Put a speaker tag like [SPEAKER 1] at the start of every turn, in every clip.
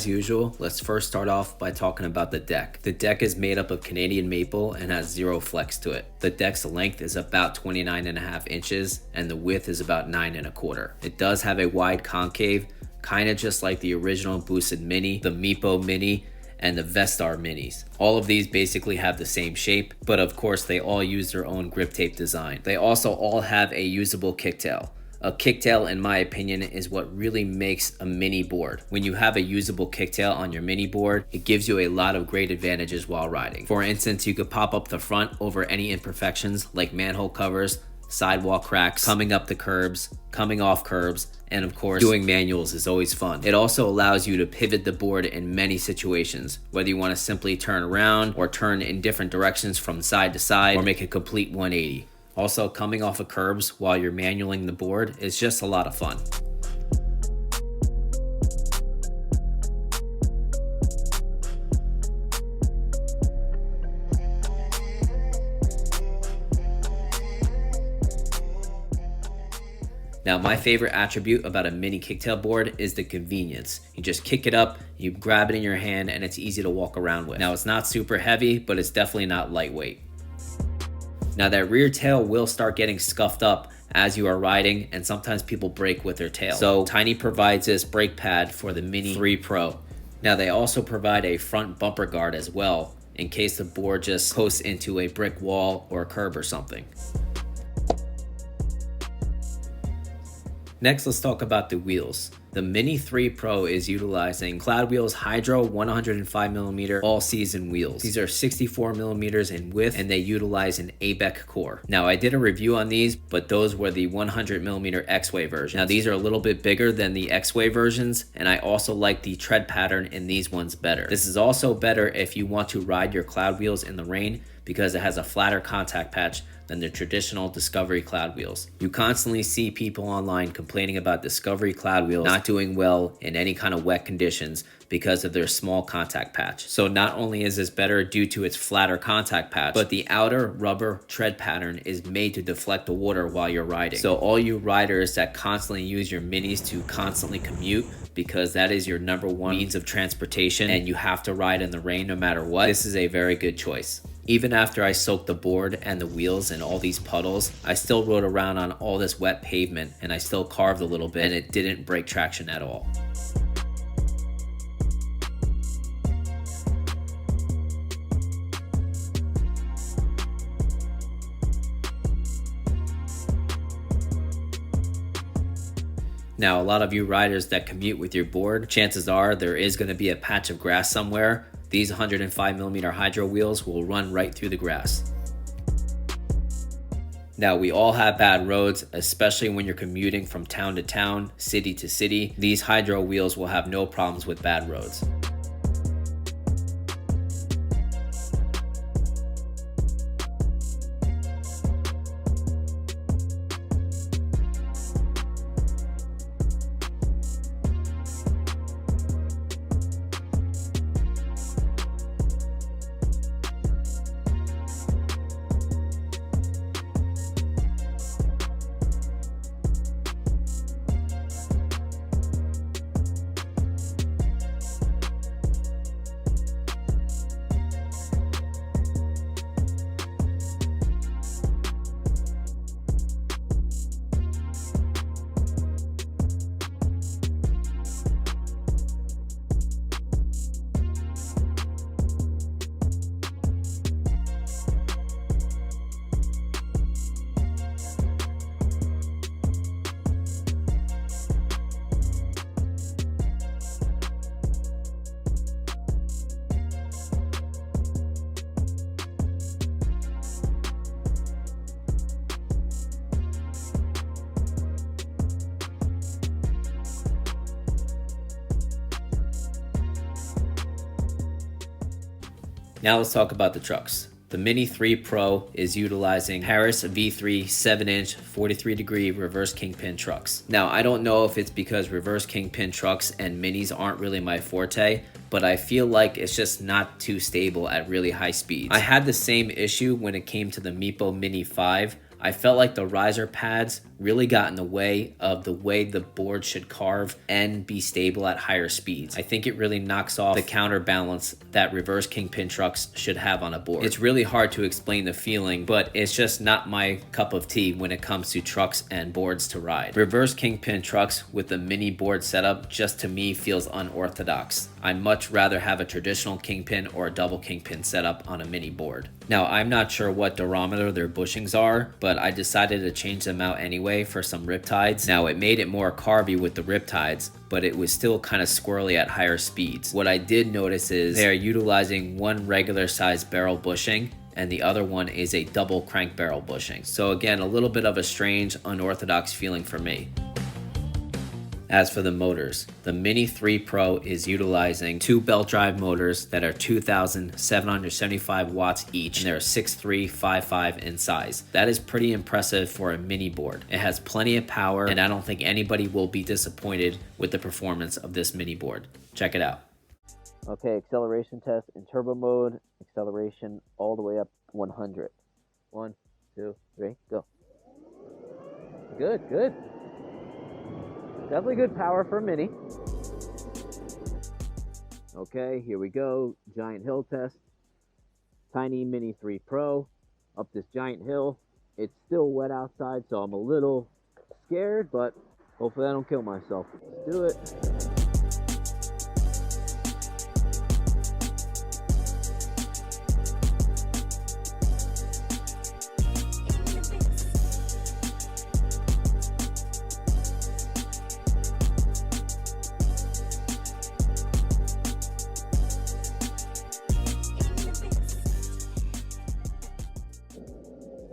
[SPEAKER 1] as usual, let's first start off by talking about the deck. The deck is made up of Canadian maple and has 0 flex to it. The deck's length is about 29.5 inches and the width is about 9.25. It does have a wide concave, kind of just like the original boosted mini, the meepo mini, and the vestar minis. All of these basically have the same shape, but of course they all use their own grip tape design. They also all have a usable kicktail. A kicktail, in my opinion, is what really makes a mini board. When you have a usable kicktail on your mini board, it gives you a lot of great advantages while riding. For instance, you could pop up the front over any imperfections like manhole covers, sidewalk cracks, coming up the curbs, coming off curbs, and of course, doing manuals is always fun. It also allows you to pivot the board in many situations, whether you want to simply turn around or turn in different directions from side to side or make a complete 180. Also, coming off of curbs while you're manualing the board is just a lot of fun. Now, my favorite attribute about a mini kicktail board is the convenience. You just kick it up, you grab it in your hand, and it's easy to walk around with. Now, it's not super heavy, but it's definitely not lightweight. Now, that rear tail will start getting scuffed up as you are riding, and sometimes people brake with their tail. So TYNEE provides this brake pad for the Mini 3 Pro. Now, they also provide a front bumper guard as well, in case the board just coasts into a brick wall or a curb or something. Next, let's talk about the wheels. The Mini 3 Pro is utilizing Cloud Wheels Hydro 105mm all-season wheels. These are 64mm in width and they utilize an ABEC core. Now, I did a review on these, but those were the 100mm X-way version. Now, these are a little bit bigger than the X-way versions, and I also like the tread pattern in these ones better. This is also better if you want to ride your Cloud Wheels in the rain because it has a flatter contact patch than the traditional Discovery Cloud Wheels. You constantly see people online complaining about Discovery Cloud Wheels not doing well in any kind of wet conditions because of their small contact patch. So not only is this better due to its flatter contact patch, but the outer rubber tread pattern is made to deflect the water while you're riding. So all you riders that constantly use your minis to constantly commute, because that is your #1 means of transportation and you have to ride in the rain no matter what, this is a very good choice. Even after I soaked the board and the wheels in all these puddles, I still rode around on all this wet pavement and I still carved a little bit and it didn't break traction at all. Now, a lot of you riders that commute with your board, chances are there is going to be a patch of grass somewhere. These 105mm Hydro wheels will run right through the grass. Now, we all have bad roads, especially when you're commuting from town to town, city to city. These Hydro wheels will have no problems with bad roads. Now let's talk about the trucks. The Mini 3 Pro is utilizing Harris V3 7-inch 43-degree reverse kingpin trucks. Now, I don't know if it's because reverse kingpin trucks and minis aren't really my forte, but I feel like it's just not too stable at really high speeds. I had the same issue when it came to the Meepo Mini 5. I felt like the riser pads really got in the way of the way the board should carve and be stable at higher speeds. I think it really knocks off the counterbalance that reverse kingpin trucks should have on a board. It's really hard to explain the feeling, but it's just not my cup of tea when it comes to trucks and boards to ride. Reverse kingpin trucks with a mini board setup just to me feels unorthodox. I'd much rather have a traditional kingpin or a double kingpin setup on a mini board. Now, I'm not sure what durometer their bushings are, but I decided to change them out anyway for some riptides. Now, it made it more carby with the riptides, but it was still kind of squirrely at higher speeds. What I did notice is they are utilizing one regular size barrel bushing and the other one is a double crank barrel bushing. So again, a little bit of a strange, unorthodox feeling for me. As for the motors, the Mini 3 Pro is utilizing two belt drive motors that are 2,775 watts each, and they're 6'3", 5'5" in size. That is pretty impressive for a mini board. It has plenty of power, and I don't think anybody will be disappointed with the performance of this mini board. Check it out.
[SPEAKER 2] Okay, acceleration test in turbo mode, acceleration all the way up 100. 1, 2, 3, go. Good, good. Definitely good power for a mini. Okay, here we go. Giant hill test. TYNEE Mini 3 Pro. Up this giant hill. It's still wet outside, so I'm a little scared, but hopefully I don't kill myself. Let's do it.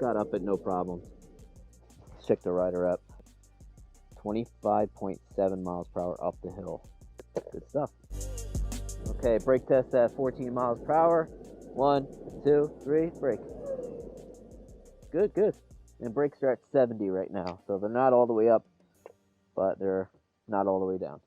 [SPEAKER 2] Got up at no problem. Let's check the rider up. 25.7 miles per hour up the hill. Good stuff. Okay, brake test at 14 miles per hour. 1, 2, 3, brake. Good, good. And brakes are at 70 right now, so they're not all the way up, but they're not all the way down.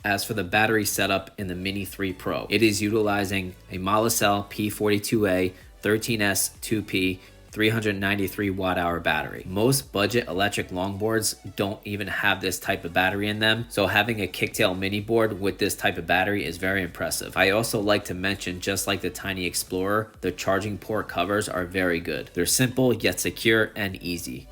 [SPEAKER 1] As for the battery setup in the Mini 3 Pro, it is utilizing a Molicel P42A 13S 2P 393 watt-hour battery. Most budget electric longboards don't even have this type of battery in them, so having a kicktail mini board with this type of battery is very impressive. I also like to mention, just like the TYNEE Explorer, the charging port covers are very good. They're simple yet secure and easy.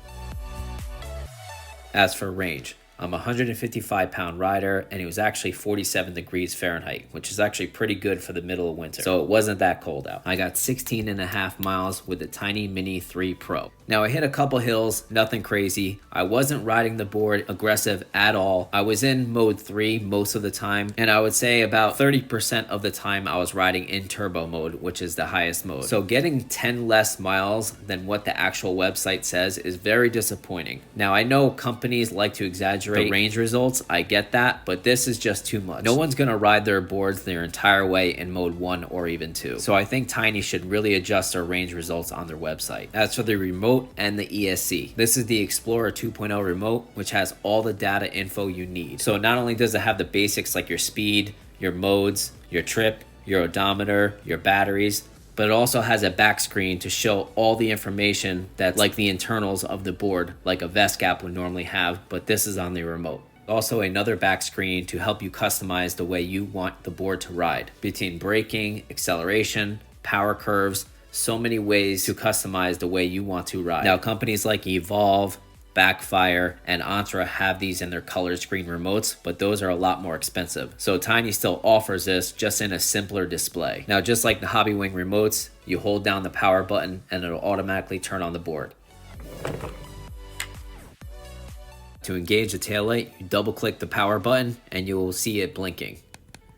[SPEAKER 1] As for range, I'm a 155 pound rider and it was actually 47 degrees Fahrenheit, which is actually pretty good for the middle of winter. So it wasn't that cold out. I got 16.5 miles with the TYNEE Mini 3 Pro. Now I hit a couple hills, nothing crazy. I wasn't riding the board aggressive at all. I was in mode 3 most of the time, and I would say about 30% of the time I was riding in turbo mode, which is the highest mode. So getting 10 less miles than what the actual website says is very disappointing. Now I know companies like to exaggerate the range results, I get that, but this is just too much. No one's gonna ride their boards their entire way in mode 1 or even 2. So I think TYNEE should really adjust their range results on their website. As for the remote and the ESC, this is the Explorer 2.0 remote, which has all the data info you need. So not only does it have the basics like your speed, your modes, your trip, your odometer, your batteries, but it also has a back screen to show all the information that's like the internals of the board, like a vest cap would normally have, but this is on the remote. Also another back screen to help you customize the way you want the board to ride. Between braking, acceleration, power curves, so many ways to customize the way you want to ride. Now companies like Evolve, Backfire, and onsra have these in their color screen remotes, but those are a lot more expensive. So TYNEE still offers this, just in a simpler display. Now just like the Hobbywing remotes, you hold down the power button and it'll automatically turn on the board. To engage the taillight, you double click the power button and you will see it blinking.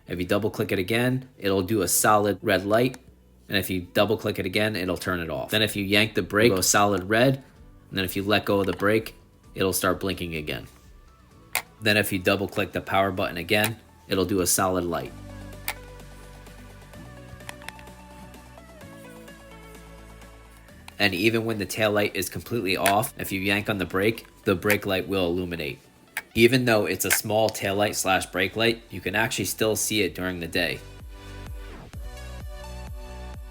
[SPEAKER 1] If you double click it again, it'll do a solid red light, and if you double click it again, it'll turn it off. Then if you yank the brake, it'll go solid red, and then if you let go of the brake, it'll start blinking again. Then if you double click the power button again, it'll do a solid light. And even when the tail light is completely off, if you yank on the brake light will illuminate. Even though it's a small tail light slash brake light, you can actually still see it during the day.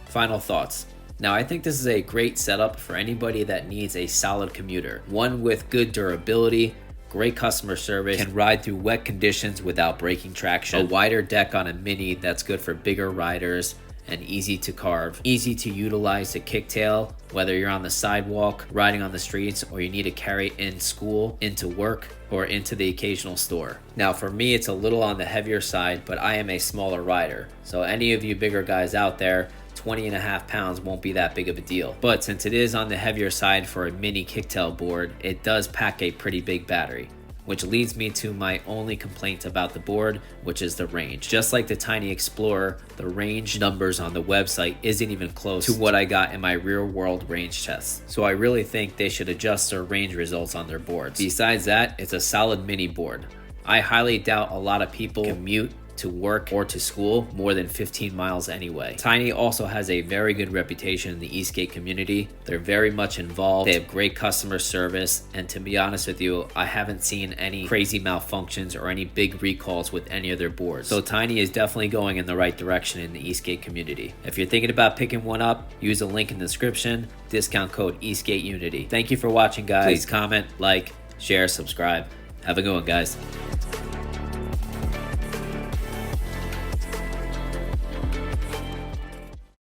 [SPEAKER 1] Final thoughts. Now I think this is a great setup for anybody that needs a solid commuter, one with good durability, great customer service, can ride through wet conditions without breaking traction, a wider deck on a Mini that's good for bigger riders, and easy to carve, easy to utilize to kicktail, whether you're on the sidewalk, riding on the streets, or you need to carry it in school, into work, or into the occasional store. Now for me, it's a little on the heavier side, but I am a smaller rider. So any of you bigger guys out there, 20.5 pounds won't be that big of a deal. But since it is on the heavier side for a mini kicktail board, it does pack a pretty big battery. Which leads me to my only complaint about the board, which is the range. Just like the TYNEE Explorer, the range numbers on the website isn't even close to what I got in my real world range test. So I really think they should adjust their range results on their boards. Besides that, it's a solid mini board. I highly doubt a lot of people commute to work or to school more than 15 miles anyway. TYNEE also has a very good reputation in the e-skate community. They're very much involved. They have great customer service, and to be honest with you, I haven't seen any crazy malfunctions or any big recalls with any of their boards. So TYNEE is definitely going in the right direction in the e-skate community. If you're thinking about picking one up, use the link in the description, discount code eSkateUnity. Thank you for watching, guys. Please comment, like, share, subscribe. Have a good one, guys.